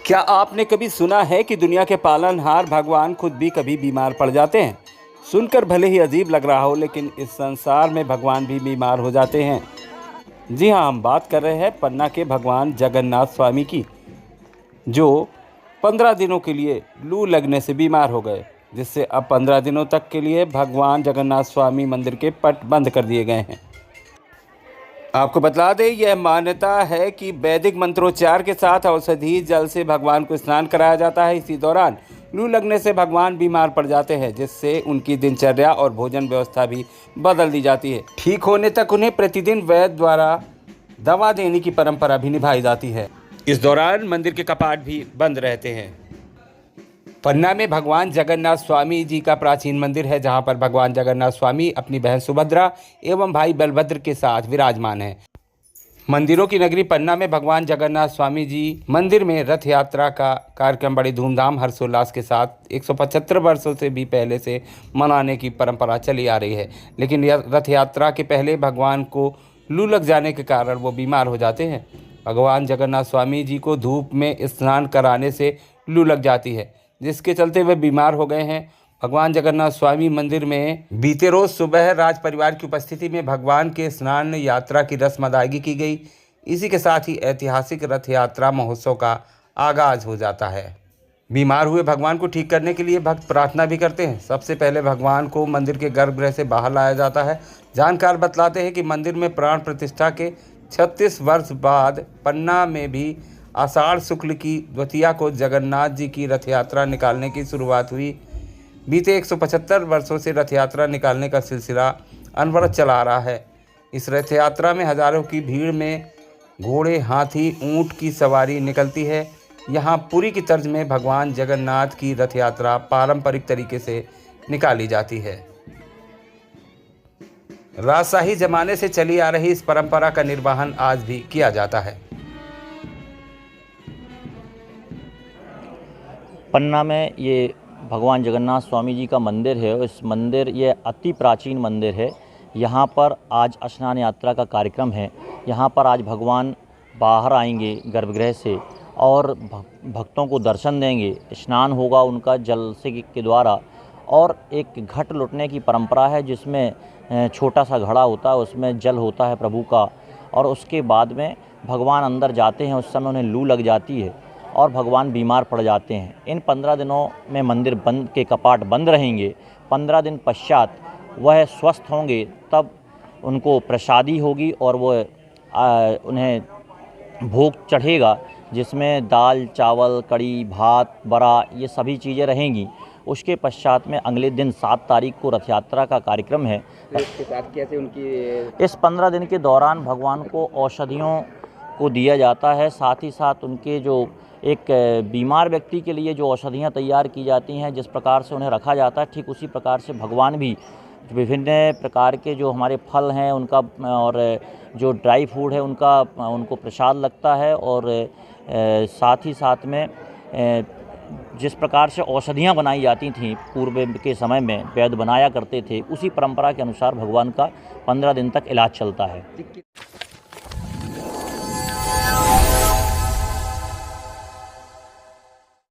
क्या आपने कभी सुना है कि दुनिया के पालनहार भगवान खुद भी कभी बीमार पड़ जाते हैं? सुनकर भले ही अजीब लग रहा हो, लेकिन इस संसार में भगवान भी बीमार हो जाते हैं। जी हाँ, हम बात कर रहे हैं पन्ना के भगवान जगन्नाथ स्वामी की, जो 15 दिनों के लिए लू लगने से बीमार हो गए, जिससे अब 15 दिनों तक के लिए भगवान जगन्नाथ स्वामी मंदिर के पट बंद कर दिए गए हैं। आपको बतला दें, यह मान्यता है कि वैदिक मंत्रोच्चार के साथ औषधि जल से भगवान को स्नान कराया जाता है। इसी दौरान लू लगने से भगवान बीमार पड़ जाते हैं, जिससे उनकी दिनचर्या और भोजन व्यवस्था भी बदल दी जाती है। ठीक होने तक उन्हें प्रतिदिन वैद्य द्वारा दवा देने की परंपरा भी निभाई जाती है। इस दौरान मंदिर के कपाट भी बंद रहते हैं। पन्ना में भगवान जगन्नाथ स्वामी जी का प्राचीन मंदिर है, जहां पर भगवान जगन्नाथ स्वामी अपनी बहन सुभद्रा एवं भाई बलभद्र के साथ विराजमान हैं। मंदिरों की नगरी पन्ना में भगवान जगन्नाथ स्वामी जी मंदिर में रथ यात्रा का कार्यक्रम बड़ी धूमधाम हर्षोल्लास के साथ 175 वर्षों से भी पहले से मनाने की परंपरा चली आ रही है। लेकिन रथ यात्रा के पहले भगवान को लू लग जाने के कारण वो बीमार हो जाते हैं। भगवान जगन्नाथ स्वामी जी को धूप में स्नान कराने से लू लग जाती है, जिसके चलते वे बीमार हो गए हैं। भगवान जगन्नाथ स्वामी मंदिर में बीते रोज सुबह राज परिवार की उपस्थिति में भगवान के स्नान यात्रा की रस्म अदायगी की गई। इसी के साथ ही ऐतिहासिक रथ यात्रा महोत्सव का आगाज हो जाता है। बीमार हुए भगवान को ठीक करने के लिए भक्त प्रार्थना भी करते हैं। सबसे पहले भगवान को मंदिर के गर्भगृह से बाहर लाया जाता है। जानकार बतलाते हैं कि मंदिर में प्राण प्रतिष्ठा के 36 वर्ष बाद पन्ना में भी आषाढ़ शुक्ल की द्वितीया को जगन्नाथ जी की रथ यात्रा निकालने की शुरुआत हुई। बीते 175 वर्षों से रथ यात्रा निकालने का सिलसिला अनवरत चला आ रहा है। इस रथ यात्रा में हजारों की भीड़ में घोड़े, हाथी, ऊंट की सवारी निकलती है। यहाँ पुरी की तर्ज में भगवान जगन्नाथ की रथ यात्रा पारंपरिक तरीके से निकाली जाती है। राजशाही जमाने से चली आ रही इस परंपरा का निर्वहन आज भी किया जाता है। पन्ना में ये भगवान जगन्नाथ स्वामी जी का मंदिर है। इस मंदिर ये अति प्राचीन मंदिर है। यहाँ पर आज स्नान यात्रा का कार्यक्रम है। यहाँ पर आज भगवान बाहर आएंगे गर्भगृह से और भक्तों को दर्शन देंगे। स्नान होगा उनका जल से के द्वारा, और एक घट लुटने की परंपरा है, जिसमें छोटा सा घड़ा होता है, उसमें जल होता है प्रभु का, और उसके बाद में भगवान अंदर जाते हैं। उस समय उन्हें लू लग जाती है और भगवान बीमार पड़ जाते हैं। इन 15 दिनों में मंदिर बंद के कपाट बंद रहेंगे। 15 दिन पश्चात वह स्वस्थ होंगे, तब उनको प्रसादी होगी और वो उन्हें भोग चढ़ेगा, जिसमें दाल, चावल, कड़ी, भात, बड़ा, ये सभी चीज़ें रहेंगी। उसके पश्चात में अगले दिन 7 तारीख को रथ यात्रा का कार्यक्रम है। इसके साथ कैसे उनकी इस 15 दिन के दौरान भगवान को औषधियों को दिया जाता है। साथ ही साथ उनके जो एक बीमार व्यक्ति के लिए जो औषधियाँ तैयार की जाती हैं, जिस प्रकार से उन्हें रखा जाता है, ठीक उसी प्रकार से भगवान भी विभिन्न प्रकार के जो हमारे फल हैं उनका और जो ड्राई फूड है उनको प्रसाद लगता है। और साथ ही साथ में जिस प्रकार से औषधियाँ बनाई जाती थीं पूर्व के समय में वैद्य बनाया करते थे, उसी परंपरा के अनुसार भगवान का 15 दिन तक इलाज चलता है।